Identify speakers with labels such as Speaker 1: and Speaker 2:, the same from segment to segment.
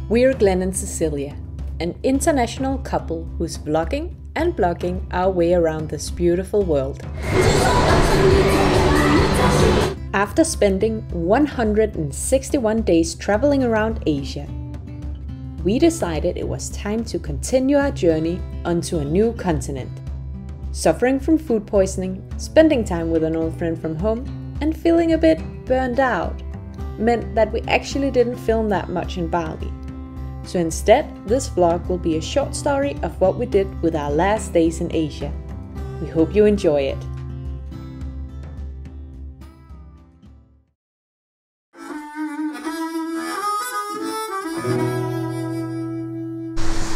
Speaker 1: We're Glenn and Cecilie, an international couple who's vlogging and blogging our way around this beautiful world. After spending 161 days traveling around Asia, we decided it was time to continue our journey onto a new continent. Suffering from food poisoning, spending time with an old friend from home, and feeling a bit burned out meant that we actually didn't film that much in Bali. So instead, this vlog will be a short story of what we did with our last days in Asia. We hope you enjoy it.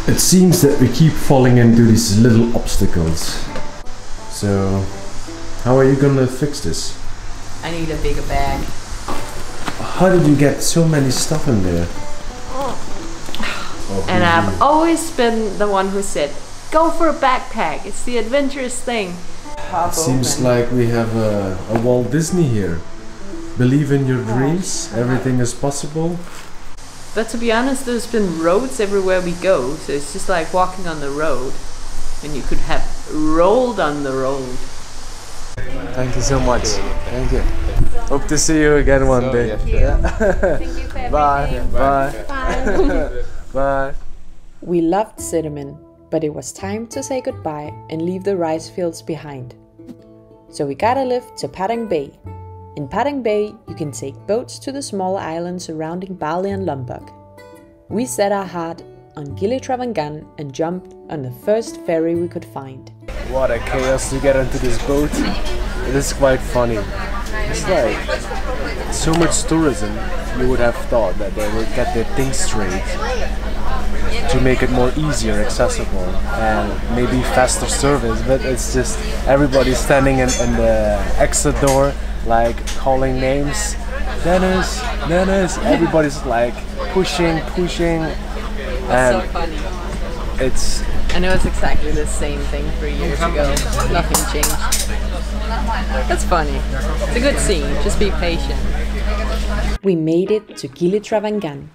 Speaker 2: It seems that we keep falling into these little obstacles. So, how are you gonna fix this?
Speaker 1: I need a bigger bag.
Speaker 2: How did you get so many stuff in there?
Speaker 1: And I've always been the one who said, go for a backpack, it's the adventurous thing.
Speaker 2: It seems like we have a Walt Disney here. Believe in your dreams, everything is possible.
Speaker 1: But to be honest, there's been roads everywhere we go, so it's just like walking on the road. And you could have rolled on the road.
Speaker 2: Thank you so much. Thank you. Hope to see you again one day.
Speaker 1: Thank you for everything.
Speaker 2: Bye. Bye.
Speaker 1: Bye.
Speaker 2: Bye.
Speaker 1: We loved cinnamon, but it was time to say goodbye and leave the rice fields behind. So we got a lift to Padang Bay. In Padang Bay, you can take boats to the small islands surrounding Bali and Lombok. We set our heart on Gili Trawangan and jumped on the first ferry we could find.
Speaker 2: What a chaos to get into this boat. It is quite funny. It's like so much tourism. You would have thought that they would get their things straight to make it more easier, accessible, and maybe faster service, but it's just everybody standing in the exit door, like calling names. Dennis, Dennis, everybody's like pushing, and
Speaker 1: So funny.
Speaker 2: I
Speaker 1: know it's exactly the same thing 3 years ago. Nothing changed. That's funny. It's a good scene. Just be patient. We made it to Gili Trawangan,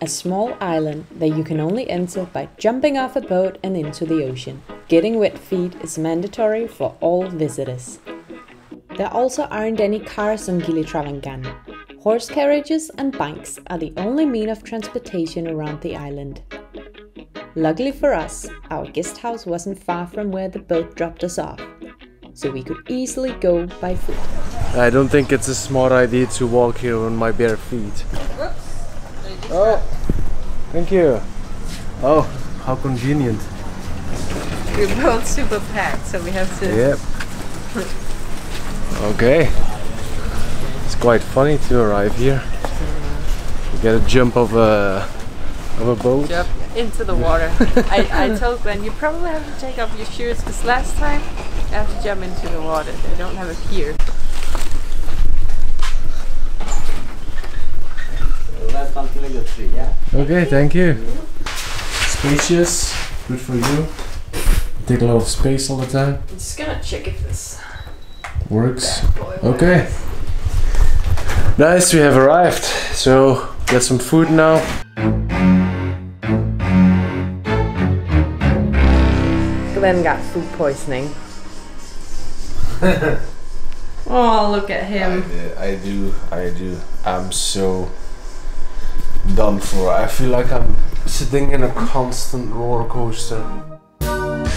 Speaker 1: a small island that you can only enter by jumping off a boat and into the ocean. Getting wet feet is mandatory for all visitors. There also aren't any cars on Gili Trawangan. Horse carriages and bikes are the only mean of transportation around the island. Luckily for us, our guest house wasn't far from where the boat dropped us off, so we could easily go by foot.
Speaker 2: don't think it's a smart idea to walk here on my bare feet. Oh, thank you. Oh, how convenient.
Speaker 1: We're both super packed, so we have to...
Speaker 2: Yep. Okay. It's quite funny to arrive here. You get a jump of a boat.
Speaker 1: Jump into the water. I told Glenn, you probably have to take off your shoes, because last time you have to jump into the water. They don't have it here.
Speaker 2: Okay, thank you. Spacious, good for you. Take a lot of space all the time.
Speaker 1: I'm just gonna check if this
Speaker 2: works. Okay. Nice, we have arrived. So, get some food now.
Speaker 1: Glenn got food poisoning. Oh, look at him.
Speaker 2: I do. I'm so done for. I feel like I'm sitting in a constant roller coaster.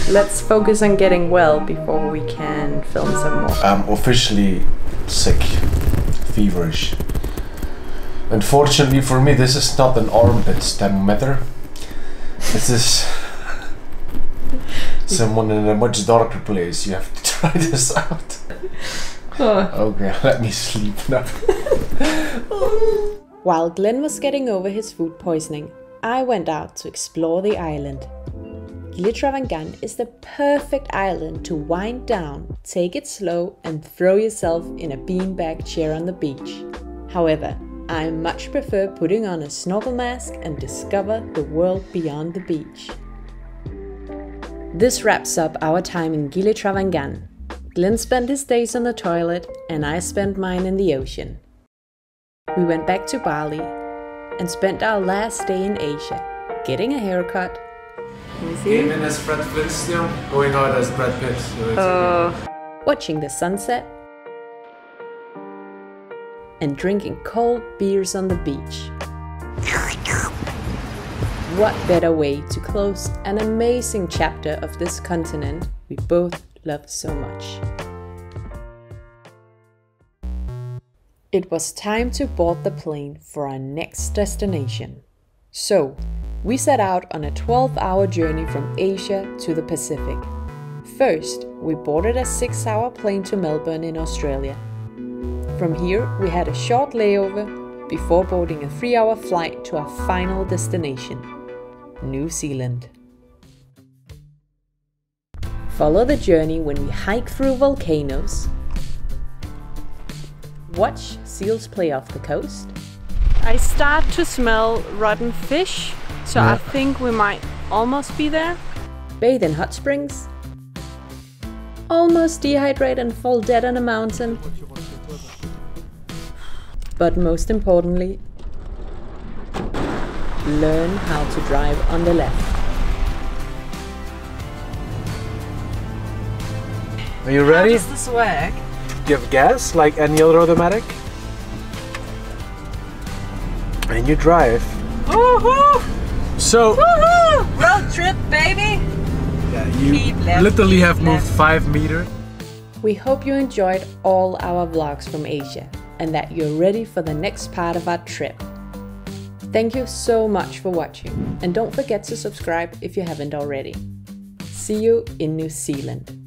Speaker 1: Let's focus on getting well before we can film some more.
Speaker 2: I'm officially sick, feverish. Unfortunately for me, this is not an armpit thermometer. This is someone in a much darker place. You have to try this out. Okay, let me sleep now.
Speaker 1: While Glenn was getting over his food poisoning, I went out to explore the island. Gili Trawangan is the perfect island to wind down, take it slow, and throw yourself in a beanbag chair on the beach. However, I much prefer putting on a snorkel mask and discover the world beyond the beach. This wraps up our time in Gili Trawangan. Glenn spent his days on the toilet and I spent mine in the ocean. We went back to Bali, and spent our last day in Asia, getting a haircut.
Speaker 2: Came in as Brad Pitt still, going out as Brad Pitt. So it's okay.
Speaker 1: Watching the sunset and drinking cold beers on the beach. What better way to close an amazing chapter of this continent we both love so much. It was time to board the plane for our next destination. So, we set out on a 12-hour journey from Asia to the Pacific. First, we boarded a 6-hour plane to Melbourne in Australia. From here, we had a short layover before boarding a 3-hour flight to our final destination, New Zealand. Follow the journey when we hike through volcanoes, watch seals play off the coast. I start to smell rotten fish, so I think we might almost be there. Bathe in hot springs, almost dehydrate and fall dead on a mountain. But most importantly, learn how to drive on the left.
Speaker 2: Are you ready?
Speaker 1: How does this work?
Speaker 2: Give gas like any other automatic. And you drive.
Speaker 1: Woohoo!
Speaker 2: So,
Speaker 1: Woohoo! Road trip, baby!
Speaker 2: yeah, you
Speaker 1: Keep left,
Speaker 2: literally
Speaker 1: keep
Speaker 2: have moved
Speaker 1: left.
Speaker 2: 5 meters.
Speaker 1: We hope you enjoyed all our vlogs from Asia and that you're ready for the next part of our trip. Thank you so much for watching, and don't forget to subscribe if you haven't already. See you in New Zealand.